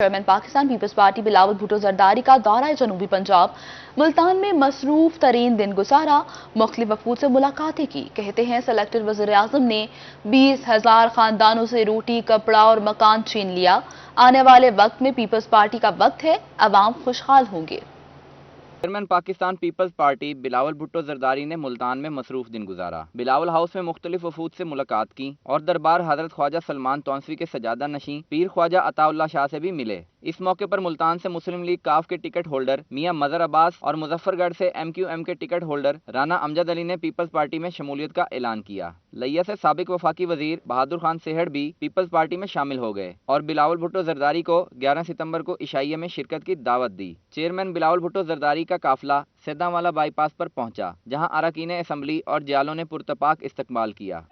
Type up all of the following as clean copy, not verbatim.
Chairman Pakistan Peoples Party Bilawal Bhutto Zardari का दौरा जनूबी पंजाब मुल्तान में मसरूफ तरीन दिन गुजारा। मुख्तलिफ वफूद से मुलाकातें की। कहते हैं सेलेक्टेड वज़ीर आज़म ने 20,000 खानदानों से रोटी, कपड़ा और मकान छीन लिया। आने वाले वक्त में पीपल्स पार्टी का वक्त है, अवाम खुशहाल होंगे। चेयरमैन पाकिस्तान पीपल्स पार्टी बिलावल भुट्टो जरदारी ने मुल्तान में मसरूफ दिन गुजारा। बिलावल हाउस में मुख्तलिफ वफूद से मुलाकात की और दरबार हजरत ख्वाजा सलमान तौंसवी के सजादा नशीं पीर ख्वाजा अताउल्लाह शाह से भी मिले। इस मौके पर मुल्तान से मुस्लिम लीग काफ के टिकट होल्डर मियां मजहर अब्बास और मुजफ्फरगढ़ से MQM के टिकट होल्डर राना अमजद अली ने पीपल्स पार्टी में शमूलियत का ऐलान किया। लिया से साबिक वफाकी वजीर बहादुर खान सेहड़ भी पीपल्स पार्टी में शामिल हो गए और बिलावल भुट्टो जरदारी को 11 सितंबर को इशाइया में शिरकत की दावत दी। चेयरमैन बिलावल भुट्टो जरदारी का काफिला सैदावाला बाईपास पर पहुंचा, जहां अरकान असम्बली और जियालों ने पुरतपाक इस्तकबाल किया।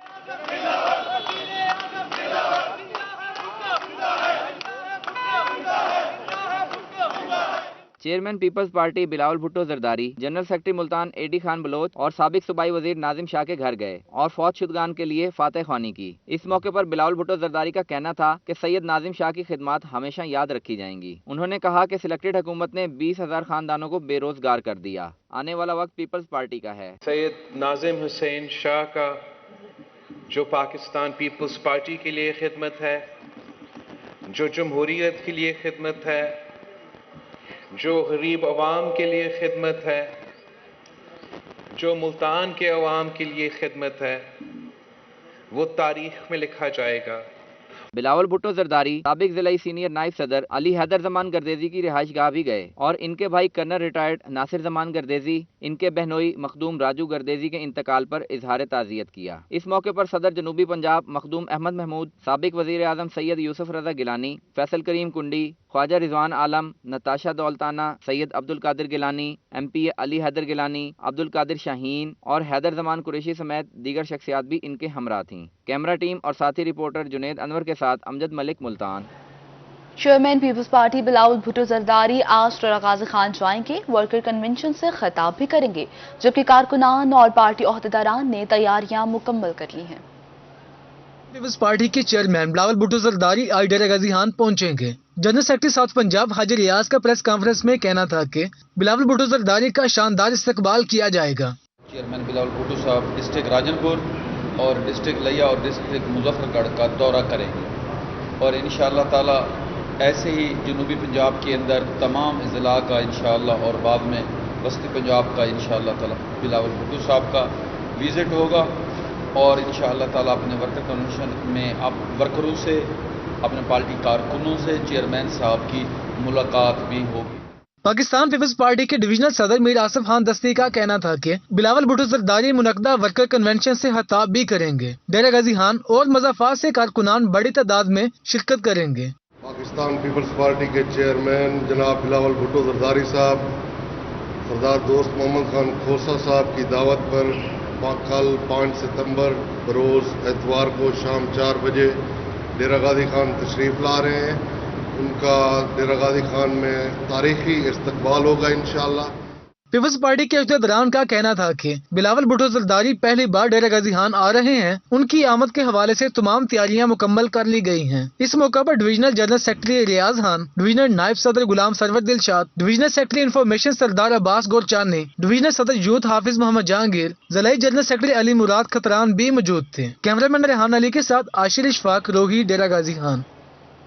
Chairman Peoples Party Bilawal Bhutto Zardari general secretary Multan AD Khan Baloch और साबिक सूबाई वजीर नाजिम शाह के घर गए और फौज शुदगान के लिए फातह ख्वानी की। इस मौके पर बिलावल भुट्टो जरदारी का कहना था कि सैयद नाजिम शाह की खिदमत हमेशा याद रखी जाएंगी। उन्होंने कहा कि सिलेक्टेड हुकूमत ने 20,000 खानदानों को बेरोजगार कर दिया। आने वाला वक्त पीपल्स पार्टी का है। सैयद नाजिम हुसैन शाह का जो पाकिस्तान पीपल्स पार्टी के लिए खिदमत है, जो जमहूरियत के लिए खिदमत है, जो गरीब अवाम के लिए खिदमत है, जो मुल्तान के अवाम के लिए खिदमत है, वो तारीख में लिखा जाएगा। बिलावल भुट्टो जरदारी साबिक जिलाई सीनियर नायब सदर अली हैदर जमान गर्देजी की रिहाइश गाह भी गए और इनके भाई कर्नल रिटायर्ड नासिर जमान गर्देजी, इनके बहनोई मखदूम राजू गर्देजी के इंतकाल पर इजहार ताज़ियत किया। इस मौके पर सदर जनूबी पंजाब मखदूम अहमद महमूद, साबिक वजीर आजम सैयद यूसुफ रजा गिलानी, फैसल करीम कुंडी, ख्वाजा रिजवान आलम, नताशा दौलताना, सैयद अब्दुल कादिर गिलानी, MP अली हैदर गिलानी, अब्दुल कादिर शाहीन और हैदर जमान कुरैशी समेत दीगर शख्सियात भी इनके हमरा थीं। कैमरा टीम और साथी रिपोर्टर जुनेद अनवर के साथ अमजद मलिक, मुल्तान। चेयरमैन पीपल्स पार्टी बिलावल भुट्टो जरदारी आज टोरा गाजी खान जाएंगे। वर्कर कन्वेंशन से खिताब भी करेंगे, जबकि कारकुनान और पार्टी ओहदेदारान ने तैयारियां मुकम्मल कर ली हैं। पीपल्स पार्टी के चेयरमैन बिलावल भुट्टो जरदारी आज डेरा गाजी खान पहुंचेंगे। जनरल सेक्रेटरी साउथ पंजाब हाजी रियाज का प्रेस कॉन्फ्रेंस में कहना था कि बिलावल भुट्टो जरदारी का शानदार इस्तकबाल किया जाएगा। चेयरमैन बिलावल भुट्टो साहब डिस्ट्रिक्ट राजनपुर और डिस्ट्रिक्ट लिया और डिस्ट्रिक्ट मुजफ्फरगढ़ का दौरा करेंगे और इंशाअल्लाह ताला ऐसे ही जनूबी पंजाब के अंदर तमाम अज़ला का इंशाअल्लाह और बाद में वस्ती पंजाब का इंशाअल्लाह ताला बिलावल भुट्टो साहब का विज़िट होगा और इंशाअल्लाह ताला अपने वर्कर कन्वेंशन में अब वर्करों से, अपने पार्टी कारकुनों से चेयरमैन साहब की मुलाकात भी होगी। पाकिस्तान पीपल्स पार्टी के डिविजनल सदर मीर आसिफ खान दस्ती का कहना था कि बिलावल भुट्टो जरदारी मुनक्दा वर्कर कन्वेंशन से खिताब भी करेंगे। डेरा गाजी खान और मज़ाफात से कारकुनान बड़ी तादाद में शिरकत करेंगे। पाकिस्तान पीपल्स पार्टी के चेयरमैन जनाब बिलावल भुट्टो जरदारी साहब सरदार दोस्त मोहम्मद खान खोसा साहब की दावत पर कल 5 सितंबर बरोज़ एतवार को शाम 4 बजे डेरा गाजी खान तशरीफ़ ला रहे हैं। उनका डेरा गाजी खान में तारीखी इस्तकबाल होगा इंशाअल्लाह। पीपल्स पार्टी के अहदेदारान का कहना था कि बिलावल भुट्टो जरदारी पहली बार डेरा गाजी खान आ रहे हैं। उनकी आमद के हवाले से तमाम तैयारियां मुकम्मल कर ली गई हैं। इस मौका पर divisional general secretary Riaz Khan, divisional नायब सदर Ghulam Sarwar Dilshad, divisional secretary information Sardar Abbas Gorchani, divisional सदर यूथ हाफिज मोहम्मद जहांगीर, जिलाई जनरल सेक्रेटरी अली मुराद खतरान भी मौजूद थे। कैमरामैन रेहान अली के साथ आशिर इशफाक, रोही, डेरा गाजी खान।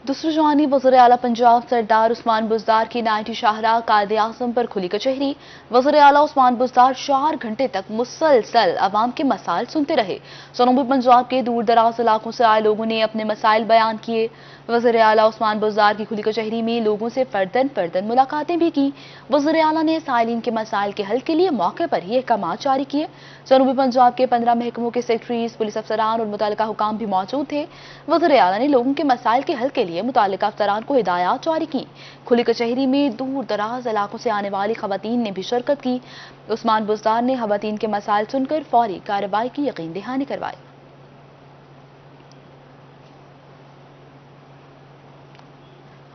दूसरी जानी वज़ीर आला पंजाब सरदार उस्मान बुज़दार की 90 शाहराह कायदे आज़म पर खुली कचहरी। वज़ीर आला उस्मान बुज़दार 4 घंटे तक मुसलसल अवाम के मसाइल सुनते रहे। जनूबी पंजाब के दूर दराज इलाकों से आए लोगों ने अपने मसाइल बयान किए। वज़ीर आला उस्मान बुज़दार की खुली कचहरी में लोगों से फर्दन फर्दन मुलाकातें भी की। वज़ीर आला ने साइलिन के मसाइल के हल के लिए मौके पर ही अहकामात जारी किए। जनूबी पंजाब के 15 महकमों के सेक्रेटरीज, पुलिस अफसरान और मुतल्लिका हुकाम भी मौजूद थे। वज़ीर आला ने लोगों के मसाइल के हल के लिए मुतल्लिका अफसरान को हिदायत जारी की। खुली कचहरी में दूर दराज इलाकों से आने वाली खवातीन ने भी शिरकत की। उस्मान बुज़दार ने खवातीन के मसाइल सुनकर फौरी कार्रवाई की यकीन दहानी करवाई।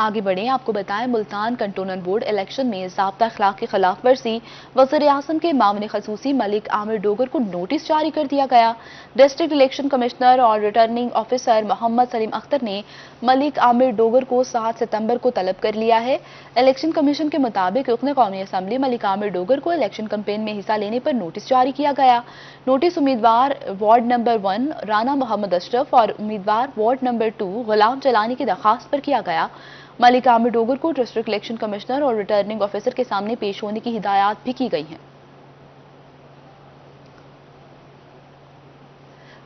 आगे बढ़ें, आपको बताएं मुल्तान कंटोनमेंट बोर्ड इलेक्शन में ज़ाब्ता अखलाक की खिलाफ वर्जी वज़ीर-ए-आज़म के मामले खसूसी मलिक आमिर डोगर को नोटिस जारी कर दिया गया। डिस्ट्रिक्ट इलेक्शन कमिश्नर और रिटर्निंग ऑफिसर मोहम्मद सलीम अख्तर ने मलिक आमिर डोगर को 7 सितंबर को तलब कर लिया है। इलेक्शन कमीशन के मुताबिक रुकन कौमी असम्बली मलिक आमिर डोगर को इलेक्शन कैंपेन में हिस्सा लेने पर नोटिस जारी किया गया। नोटिस उम्मीदवार वार्ड नंबर 1 राना मोहम्मद अशरफ और उम्मीदवार वार्ड नंबर 2 गुलाम जलानी की दरखास्त पर किया गया। मलिक आमिर डोगर को डिस्ट्रिक्ट इलेक्शन कमिश्नर और रिटर्निंग ऑफिसर के सामने पेश होने की हिदायत भी की गई हैं।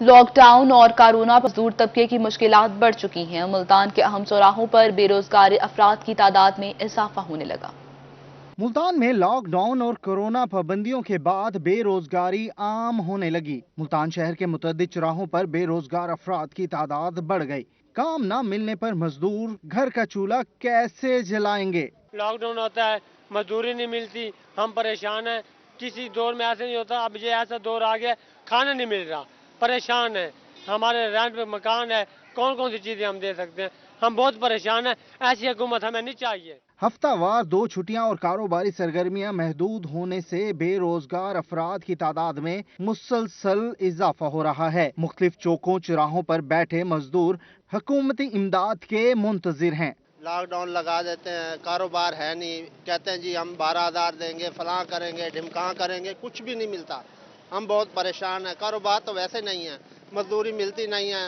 लॉकडाउन और कोरोना मजदूर तबके की मुश्किलात बढ़ चुकी हैं। मुल्तान के अहम चौराहों पर बेरोजगार अफराद की तादाद में इजाफा होने लगा। मुल्तान में लॉकडाउन और कोरोना पाबंदियों के बाद बेरोजगारी आम होने लगी। मुल्तान शहर के मुतअद्दिद चौराहों पर बेरोजगार अफराद की तादाद बढ़ गई। काम न मिलने पर मजदूर घर का चूल्हा कैसे जलाएंगे? लॉकडाउन होता है, मजदूरी नहीं मिलती, हम परेशान हैं। किसी दौर में ऐसे नहीं होता, अब ये ऐसा दौर आ गया, खाना नहीं मिल रहा, परेशान है। हमारे रेंट पे मकान है, कौन कौन सी चीजें हम दे सकते हैं? हम बहुत परेशान हैं। ऐसी हुकूमत हमें नहीं चाहिए। हफ्तावार 2 छुट्टियां और कारोबारी सरगर्मियां महदूद होने से बेरोजगार अफराद की तादाद में मुसलसल इजाफा हो रहा है। मुख्तलिफ चौकों चौराहों पर बैठे मजदूर हुकूमती इमदाद के मुंतजिर हैं। लॉकडाउन लगा देते हैं, कारोबार है नहीं, कहते हैं जी हम 12,000 देंगे, फलां करेंगे, ढिमकां करेंगे, कुछ भी नहीं मिलता। हम बहुत परेशान हैं। कारोबार तो वैसे नहीं है, मजदूरी मिलती नहीं है,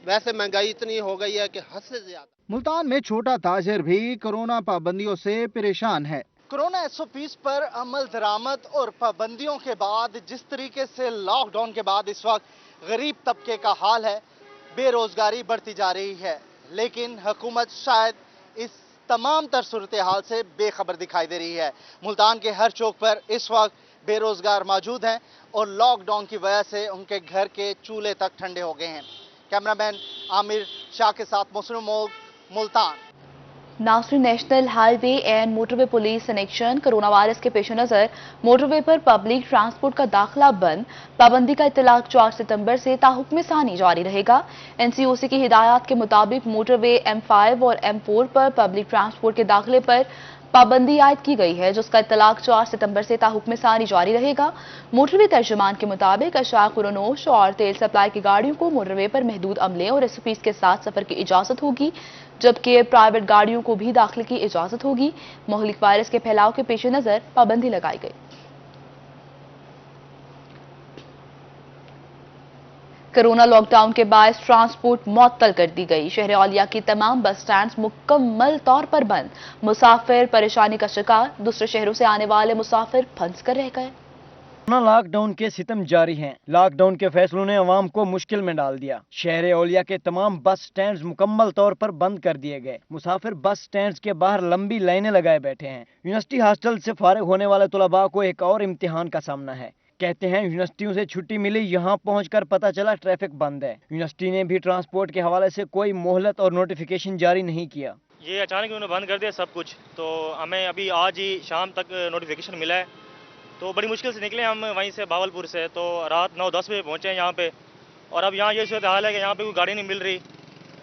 वैसे महंगाई इतनी हो गई है कि हद से ज्यादा। मुल्तान में छोटा ताजर भी कोरोना पाबंदियों से परेशान है। कोरोना SOPs पर अमल दरामद और पाबंदियों के बाद जिस तरीके से लॉकडाउन के बाद इस वक्त गरीब तबके का हाल है, बेरोजगारी बढ़ती जा रही है, लेकिन हुकूमत शायद इस तमाम तर सूरत हाल से बेखबर दिखाई दे रही है। मुल्तान के हर चौक पर इस वक्त बेरोजगार मौजूद हैं और लॉकडाउन की वजह से उनके घर के चूल्हे तक ठंडे हो गए हैं। कैमरामैन आमिर शाह के साथ मुस्लिम मोग, मुल्तान। नासरी national highway and motorway police connection corona virus के पेश नजर मोटरवे पर पब्लिक ट्रांसपोर्ट का दाखिला बंद। पाबंदी का इतलाक 4 सितंबर से ताहुक्म सानी जारी रहेगा। NCOC की हिदायत के मुताबिक मोटरवे M5 और M4 पर पब्लिक ट्रांसपोर्ट के दाखिले पर पाबंदी आयद की गई है, जिसका इतलाक 4 सितंबर से ताहुक्म सानी जारी रहेगा। मोटरवे तर्जुमान के मुताबिक अशाक खुरनोश और तेल सप्लाई की गाड़ियों को मोटरवे पर महदूद अमले और SOPs के साथ सफर की इजाजत होगी, जबकि प्राइवेट गाड़ियों को भी दाखिले की इजाजत होगी। मुहलिक वायरस के फैलाव के पेश नजर पाबंदी लगाई गई। कोरोना लॉकडाउन के बायस ट्रांसपोर्ट मुअत्तल कर दी गई। शहर औलिया की तमाम बस स्टैंड मुकम्मल तौर पर बंद। मुसाफिर परेशानी का शिकार, दूसरे शहरों से आने वाले मुसाफिर फंस कर रह गए। लॉकडाउन के सितम जारी हैं। लॉकडाउन के फैसलों ने अवाम को मुश्किल में डाल दिया। शहर औलिया के तमाम बस स्टैंड मुकम्मल तौर पर बंद कर दिए गए। मुसाफिर बस स्टैंड के बाहर लंबी लाइनें लगाए बैठे हैं। यूनिवर्सिटी हॉस्टल से फारिग होने वाले तुलबा को एक और इम्तिहान का सामना है। कहते हैं यूनिवर्सिटियों से छुट्टी मिली, यहाँ पहुंचकर पता चला ट्रैफिक बंद है। यूनिवर्सिटी ने भी ट्रांसपोर्ट के हवाले से कोई मोहलत और नोटिफिकेशन जारी नहीं किया। ये अचानक उन्होंने बंद कर दिया सब कुछ, तो हमें अभी आज ही शाम तक नोटिफिकेशन मिला है, तो बड़ी मुश्किल से निकले हम वहीं से भावलपुर से, तो रात 9-10 बजे पहुँचे हैं यहाँ पे। और अब यहाँ ये सूरत हाल है कि यहाँ पे कोई गाड़ी नहीं मिल रही,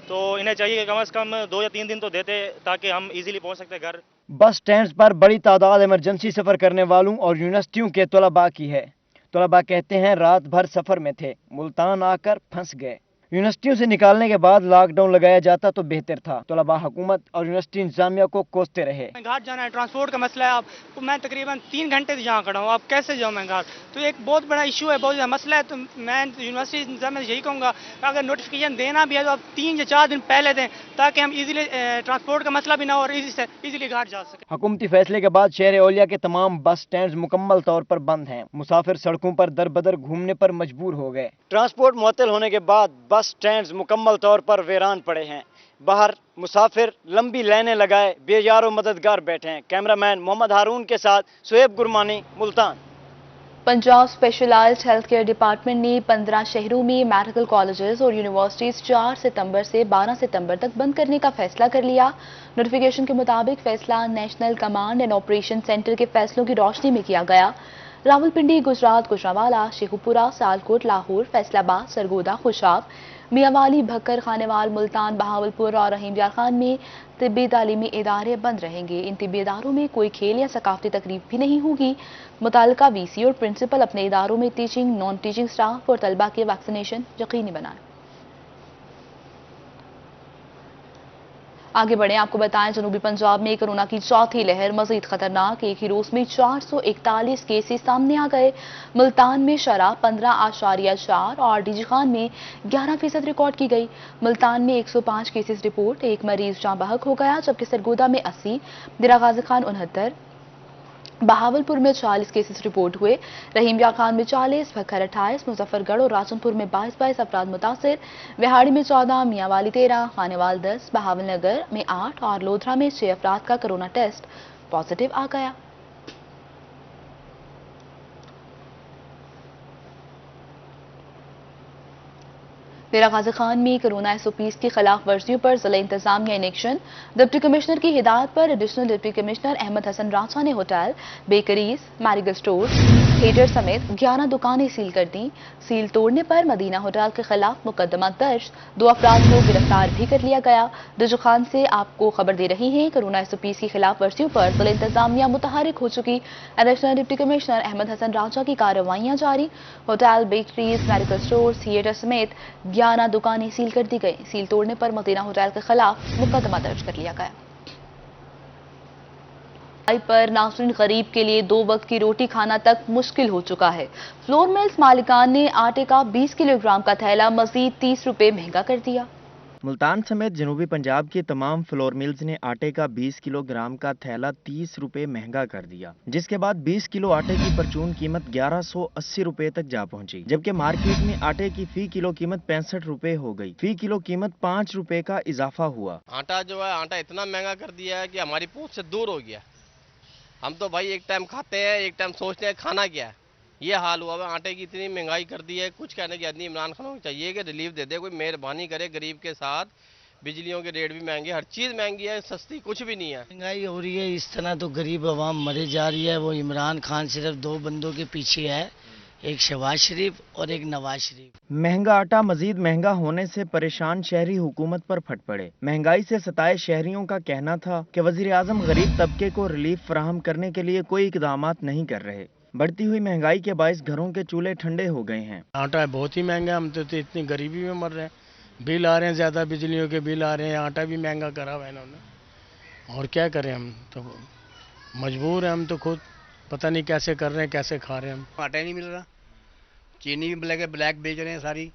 तो इन्हें चाहिए कि कम से कम 2 या 3 दिन तो देते ताकि हम इजीली पहुँच सकते घर। बस स्टैंड पर बड़ी तादाद इमरजेंसी सफर करने वालों और यूनिवर्सिटियों के तलबा की है। तलबा कहते हैं रात भर सफर में थे, मुल्तान आकर फंस गए। यूनिवर्सिटियों से निकालने के बाद लॉकडाउन लगाया जाता तो बेहतर था। तलबा हुकूमत और यूनिवर्सिटी इंतजामिया को कोसते रहे। घाट जाना है, ट्रांसपोर्ट का मसला है। अब मैं तकरीबन 3 घंटे से यहाँ खड़ा हूँ, अब कैसे जाऊँ मैं घाट? तो एक बहुत बड़ा इशू है, बहुत बड़ा मसला है। तो मैं यूनिवर्सिटी इंतजामिया से यही कहूँगा, अगर नोटिफिकेशन देना भी है तो आप 3 या 4 दिन पहले दें, ताकि हम इजीली ट्रांसपोर्ट का मसला भी ना हो और इजीली घाट जा सके। हुकूमती फैसले के बाद शहर औलिया के तमाम बस स्टैंड मुकम्मल तौर पर बंद हैं। मुसाफिर सड़कों पर दर बदर घूमने पर मजबूर हो गए। ट्रांसपोर्ट मुअत्तल होने के बाद बस स्टैंड मुकम्मल तौर पर वीरान पड़े हैं। बाहर मुसाफिर लंबी लाइनें लगाए बेयारो मददगार बैठे हैं। कैमरामैन मोहम्मद हारून के साथ Suhaib Gurmani, Multan. Punjab specialized health care department ने 15 शहरों में मेडिकल कॉलेजेस और यूनिवर्सिटीज 4 सितंबर से 12 सितंबर तक बंद करने का फैसला कर लिया। नोटिफिकेशन के मुताबिक फैसला national command and operation centre के फैसलों की रोशनी में किया गया। रावलपिंडी, गुजरात, गुजरांवाला, शेखुपुरा, सियालकोट, लाहौर, फैसलाबाद, सरगोदा, खुशाब, मियांवाली, भक्कर, खानेवाल, मुल्तान, बहावलपुर और रहीम यार खान में तिब्बी तालीमी इदारे बंद रहेंगे। इन तिब्बी इदारों में कोई खेल या सकाफती तकरीब भी नहीं होगी। मुताल्लिका वीसी और प्रिंसिपल अपने इदारों में टीचिंग, नॉन टीचिंग स्टाफ और तलबा के वैक्सीनेशन यकीनी बनाएं। आगे बढ़े, आपको बताएं जनूबी पंजाब में कोरोना की चौथी लहर मजीद खतरनाक। एक ही रोज में 441 केसेस सामने आ गए। मुल्तान में शरह 15.4 और डीजी खान में 11% रिकॉर्ड की गई। मुल्तान में 105 केसेस रिपोर्ट, एक मरीज जाँ बहक हो गया, जबकि सरगोदा में 80, दिरा गाजी खान 69, बहावलपुर में 40 केसेस रिपोर्ट हुए। रहीम यार खान में 40, भक्कर 28, मुजफ्फरगढ़ और राजनपुर में 22 अफराद मुतासिर। विहाड़ी में 14, मियांवाली 13, खानेवाल 10, बहावलनगर में 8 और लोधरा में 6 अफराद का कोरोना टेस्ट पॉजिटिव आ गया। दिरा गाजी खान में कोरोना SOPs की खिलाफ वर्जियों पर जिला इंतजामिया इन एक्शन। डिप्टी कमिश्नर की हिदायत पर additional deputy commissioner Ahmed Hassan Raja ने hotel, bakeries, medical store, theatre समेत 11 दुकानें सील कर दी। सील तोड़ने पर मदीना होटल के खिलाफ मुकदमा दर्ज, 2 अफराद को गिरफ्तार भी कर लिया गया। डीजी खान से आपको खबर दे रही है, कोरोना SOPs की खिलाफ वर्जियों पर जिला इंतजामिया मुतहरिक हो चुकी। Additional deputy commissioner Ahmed Hassan Raja की कार्रवाइयां जारी। Hotel, bakeries, medical store, theatre समेत 11 दुकानें सील कर दी गई। सील तोड़ने पर मदीना होटल के खिलाफ मुकदमा दर्ज कर लिया गया। पर नाज़रीन, गरीब के लिए 2 वक्त की रोटी खाना तक मुश्किल हो चुका है। फ्लोर मिल्स मालिकान ने आटे का 20 किलोग्राम का थैला मजीद 30 रुपए महंगा कर दिया। मुल्तान समेत जनूबी पंजाब के तमाम फ्लोर मिल्स ने आटे का 20 किलोग्राम का थैला 30 रुपए महंगा कर दिया, जिसके बाद 20 किलो आटे की परचून कीमत 1180 रुपए तक जा पहुंची, जबकि मार्केट में आटे की फी किलो कीमत 65 रुपए हो गई। फी किलो कीमत 5 रुपए का इजाफा हुआ। आटा जो है, आटा इतना महंगा कर दिया है कि हमारी पहुंच से दूर हो गया। हम तो भाई एक टाइम खाते हैं, एक टाइम सोचते हैं खाना क्या है। ये हाल हुआ है, आटे की इतनी महंगाई कर दी है। कुछ कहने की आदमी इमरान खान को चाहिए कि रिलीफ दे दे, कोई मेहरबानी करे गरीब के साथ। बिजलियों के रेट भी महंगे, हर चीज़ महंगी है, सस्ती कुछ भी नहीं है। महंगाई हो रही है, इस तरह तो गरीब आवाम मरे जा रही है। वो इमरान खान सिर्फ 2 बंदों के पीछे है, एक शहबाज शरीफ और एक नवाज शरीफ। महंगा आटा मजीद महंगा होने से परेशान शहरी हुकूमत पर फट पड़े। महंगाई से सताए शहरियों का कहना था कि वजीर आजम गरीब तबके को रिलीफ फराहम करने के लिए कोई इकदामात नहीं कर रहे। बढ़ती हुई महंगाई के बायस घरों के चूल्हे ठंडे हो गए हैं। आटा बहुत ही महंगा, हम तो इतनी गरीबी में मर रहे हैं। बिल आ रहे हैं ज़्यादा, बिजलियों के बिल आ रहे हैं, आटा भी महंगा करा हुआ है इन्होंने। और क्या करें, हम तो मजबूर हैं। हम तो खुद पता नहीं कैसे कर रहे हैं, कैसे खा रहे हैं। हम आटा ही नहीं मिल रहा, चीनी भी ब्लैक बेच रहे हैं सारी,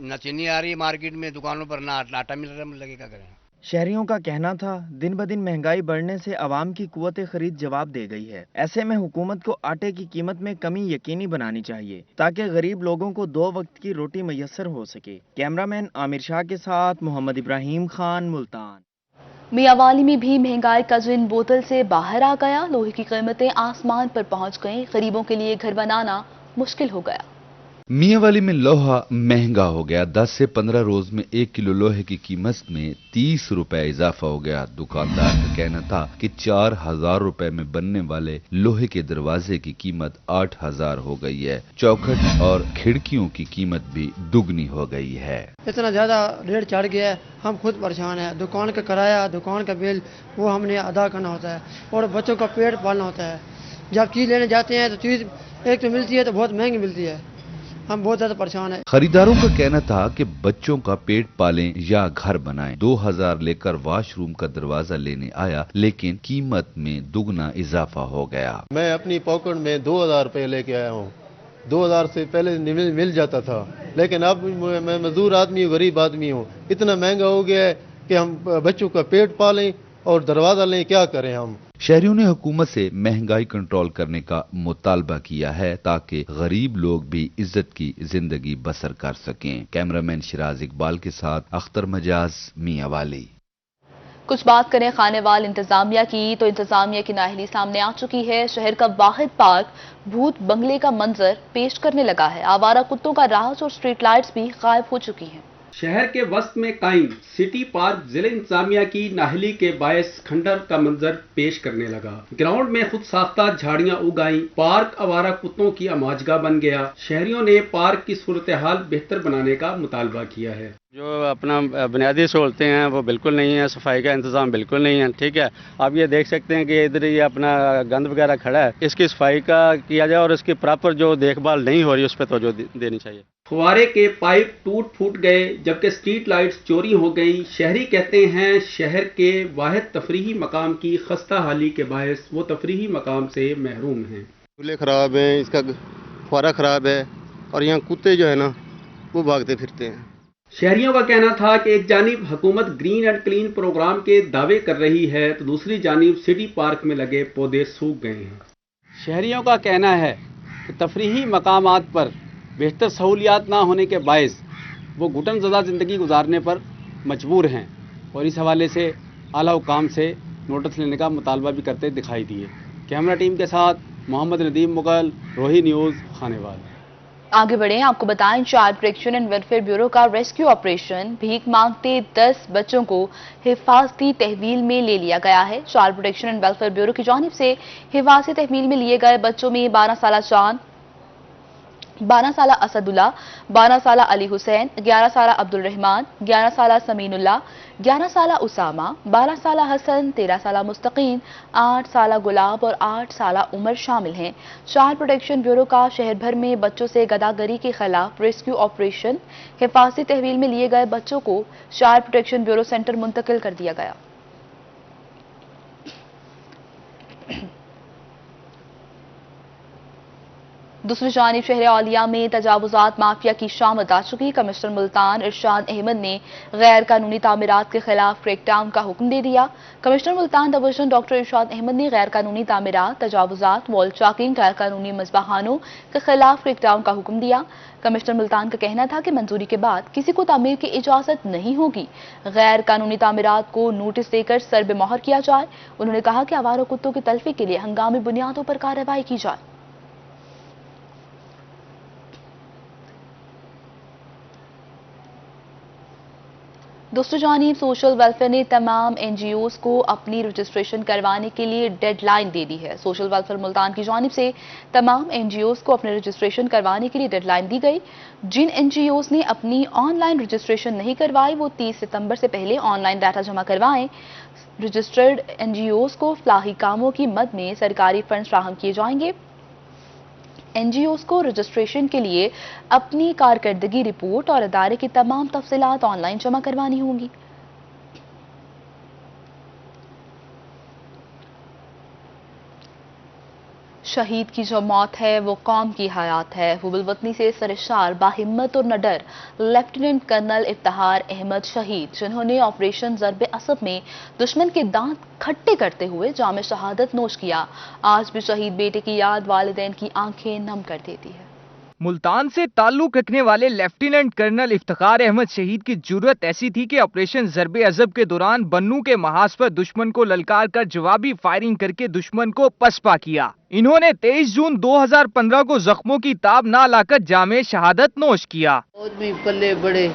ना चीनी आ रही है मार्केट में दुकानों पर, ना आटा मिल रहा है। क्या करें। शहरियों का कहना था दिन ब दिन महंगाई बढ़ने से आवाम की कुव्वत खरीद जवाब दे गई है। ऐसे में हुकूमत को आटे की कीमत में कमी यकीनी बनानी चाहिए ताकि गरीब लोगों को 2 वक्त की रोटी मैसर हो सके। कैमरामैन आमिर शाह के साथ मोहम्मद इब्राहिम खान, मुल्तान। मियांवाली में भी महंगाई का जिन बोतल से बाहर आ गया। लोहे की कीमतें आसमान पर पहुंच गईं। गरीबों के लिए घर बनाना मुश्किल हो गया। मियांवाली में लोहा महंगा हो गया। 10 से 15 रोज में 1 किलो लोहे की कीमत में 30 रुपए इजाफा हो गया। दुकानदार का कहना था कि 4000 रुपए में बनने वाले लोहे के दरवाजे की कीमत 8000 हो गई है। चौखट और खिड़कियों की कीमत भी दुगनी हो गई है। इतना ज्यादा रेट चढ़ गया है, हम खुद परेशान है। दुकान का किराया, दुकान का बिल वो हमने अदा करना होता है और बच्चों का पेट पालना होता है। जब चीज लेने जाते हैं तो चीज एक तो मिलती है तो बहुत महंगी मिलती है। हम बहुत ज्यादा परेशान है। खरीदारों का कहना था कि बच्चों का पेट पालें या घर बनाएं। 2000 लेकर वॉशरूम का दरवाजा लेने आया, लेकिन कीमत में दुगना इजाफा हो गया। मैं अपनी पॉकेट में 2000 रुपए लेके आया हूँ। 2000 से पहले मिल जाता था, लेकिन अब मैं मजदूर आदमी हूँ, गरीब आदमी हूँ। इतना महंगा हो गया है कि हम बच्चों का पेट पालें और दरवाजा लें, क्या करें हम। शहरियों ने हुकूमत से महंगाई कंट्रोल करने का मुतालबा किया है ताकि गरीब लोग भी इज्जत की जिंदगी बसर कर सकें। कैमरामैन शिराज इकबाल के साथ अख्तर मजाज, मियांवाली। कुछ बात करें खानेवाल इंतजामिया की, तो इंतजामिया की नाअहली सामने आ चुकी है। शहर का वाहिद पार्क भूत बंगले का मंजर पेश करने लगा है। आवारा कुत्तों का राज और स्ट्रीट लाइट्स भी गायब हो चुकी हैं। शहर के वस्त में कायम सिटी पार्क जिले इंतजामिया की नाहली के बायस खंडर का मंजर पेश करने लगा। ग्राउंड में खुद साख्ता झाड़ियां उगाई, पार्क आवारा कुत्तों की अमाजगा बन गया। शहरियों ने पार्क की सूरत हाल बेहतर बनाने का मुतालबा किया है। जो अपना बुनियादी सहूलतें हैं वो बिल्कुल नहीं है, सफाई का इंतजाम बिल्कुल नहीं है। ठीक है, आप ये देख सकते हैं कि इधर ये अपना गंद वगैरह खड़ा है, इसकी सफाई का किया जाए और इसकी प्रॉपर जो देखभाल नहीं हो रही उस पर तवज्जो देनी चाहिए। फुवारे के पाइप टूट फूट गए, जबकि स्ट्रीट लाइट्स चोरी हो गई। शहरी कहते हैं शहर के वाहिद तफरीही मकाम की खस्ता हाली के बायस वो तफरीही मकाम से महरूम हैं। झूले खराब हैं, इसका फुवारा खराब है और यहाँ कुत्ते जो है ना वो भागते फिरते हैं। शहरियों का कहना था कि एक जानिब हुकूमत ग्रीन एंड क्लीन प्रोग्राम के दावे कर रही है तो दूसरी जानिब सिटी पार्क में लगे पौधे सूख गए हैं। शहरियों का कहना है कि तफरीही मकामात पर बेहतर सहूलियात ना होने के बायस वो घुटन ज़दा ज़िंदगी गुजारने पर मजबूर हैं और इस हवाले से आला हुकाम से नोटिस लेने का मुतालबा भी करते दिखाई दिए। कैमरा टीम के साथ मोहम्मद नदीम मुगल, रोही न्यूज़, खानेवाल। आगे बढ़े, आपको बताएं child protection and welfare bureau का रेस्क्यू ऑपरेशन भीख मांगते 10 बच्चों को हिफाजती तहवील में ले लिया गया है। Child protection and welfare bureau की जानिब से हिफाजती तहवील में लिए गए बच्चों में 12 साला चांद, 12 साला असदुल्ला, 12 साला अली हुसैन, 11 साला अब्दुल रहमान, 11 साला समीनुल्लाह, 11 साला उसामा, 12 साला हसन, 13 साला मुस्तकीम, 8 साला गुलाब और 8 साला उमर शामिल हैं। चाइल्ड प्रोटेक्शन ब्यूरो का शहर भर में बच्चों से गदागरी के खिलाफ रेस्क्यू ऑपरेशन, हिफाजती तहवील में लिए गए बच्चों को चाइल्ड प्रोटेक्शन ब्यूरो सेंटर मुंतकिल कर दिया गया। दूसरी जानिब शहर औलिया में तजावुजात माफिया की शामत आ चुकी। कमिश्नर मुल्तान इरशाद अहमद ने गैर कानूनी तामीरात के खिलाफ क्रैकडाउन का हुक्म दे दिया। कमिश्नर मुल्तान डिवीजन डॉक्टर इरशाद अहमद ने गैर कानूनी तामीरात, तजावुजात, वॉल चाकिंग, गैर कानूनी मज़बाखानों के खिलाफ क्रैकडाउन का हुक्म दिया। कमिश्नर मुल्तान का कहना था कि मंजूरी के बाद किसी को तामीर की इजाजत नहीं होगी। गैर कानूनी तामीरात को नोटिस देकर सर बेमोहर किया जाए। उन्होंने कहा कि आवारा कुत्तों की तलफी के लिए हंगामी बुनियादों पर कार्रवाई की जाए। दूसरी जानिब सोशल वेलफेयर ने तमाम एनजीओज को अपनी रजिस्ट्रेशन करवाने के लिए डेडलाइन दे दी है। सोशल वेलफेयर मुल्तान की जानिब से तमाम एनजीओज को अपने रजिस्ट्रेशन करवाने के लिए डेडलाइन दी गई। जिन एनजीओज ने अपनी ऑनलाइन रजिस्ट्रेशन नहीं करवाई वो 30 सितंबर से पहले ऑनलाइन डाटा जमा करवाएं। रजिस्टर्ड एनजीओज को फलाही कामों की मद में सरकारी फंड फ्राहम किए जाएंगे। एनजीओज को रजिस्ट्रेशन के लिए अपनी कारकर्दगी रिपोर्ट और अदारे की तमाम तफसीलात ऑनलाइन जमा करवानी होंगी। शहीद की जो मौत है वो कौम की हयात है। हुबुल-वतनी से सरशार बाहिम्मत और नडर लेफ्टिनेंट कर्नल इफ्तिखार अहमद शहीद, जिन्होंने ऑपरेशन ज़र्ब असब में दुश्मन के दांत खट्टे करते हुए जाम शहादत नोश किया, आज भी शहीद बेटे की याद वालिदैन की आंखें नम कर देती है। मुल्तान से ताल्लुक रखने वाले लेफ्टिनेंट कर्नल इफ्तिखार अहमद शहीद की जुर्रत ऐसी थी कि ऑपरेशन ज़र्ब अज़ब के दौरान बन्नू के महाज पर दुश्मन को ललकार कर जवाबी फायरिंग करके दुश्मन को पसपा किया। इन्होंने 23 जून 2015 को जख्मों की ताब ना लाकर जामे शहादत नोश किया। फौज में पले बड़े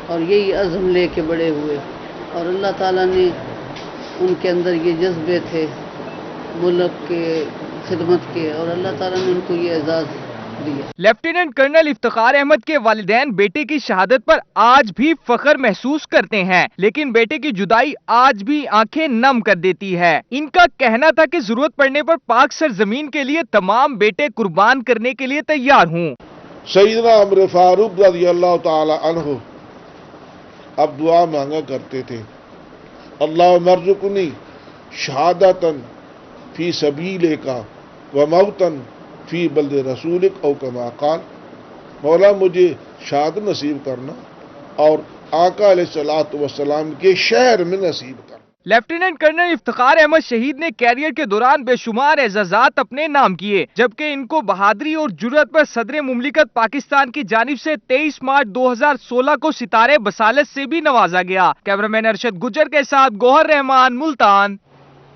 और यही अज़म लेके बड़े हुए और अल्लाह ताला ने उनके अंदर ये जज्बे थे मुल्क के खिदमत के और अल्लाह ताला ने उनको ये एजाज़। लेफ्टिनेंट कर्नल इफ्तिखार अहमद के वालिदैन बेटे की शहादत पर आज भी फख्र महसूस करते हैं, लेकिन बेटे की जुदाई आज भी आंखें नम कर देती है। इनका कहना था कि जरूरत पड़ने पर पाक सरजमीन के लिए तमाम बेटे कुर्बान करने के लिए तैयार हूँ। सैयदना उमर फारूक रज़ियल्लाहु ताला अन्हु अब दुआ मांगा करते थे, अल्लाह मरज़ुक़नी शहादतन फी सबीलिका व मौतन फी बल्द रसूलिक औ कमा क़ाल, मौला मुझे शहादत नसीब करना और आका अलैहिस्सलातु वस्सलाम के शहर में नसीब करना। लेफ्टिनेंट कर्नल इफ्तिखार अहमद शहीद ने कैरियर के दौरान बेशुमार एजाजात अपने नाम किए, जबकि इनको बहादुरी और जुर्रत पर सदर मुमलिकत पाकिस्तान की जानिब से 23 मार्च 2016 को सितारे बसालत से भी नवाजा गया। कैमरामैन अरशद गुजर के साथ गौहर रहमान, मुल्तान।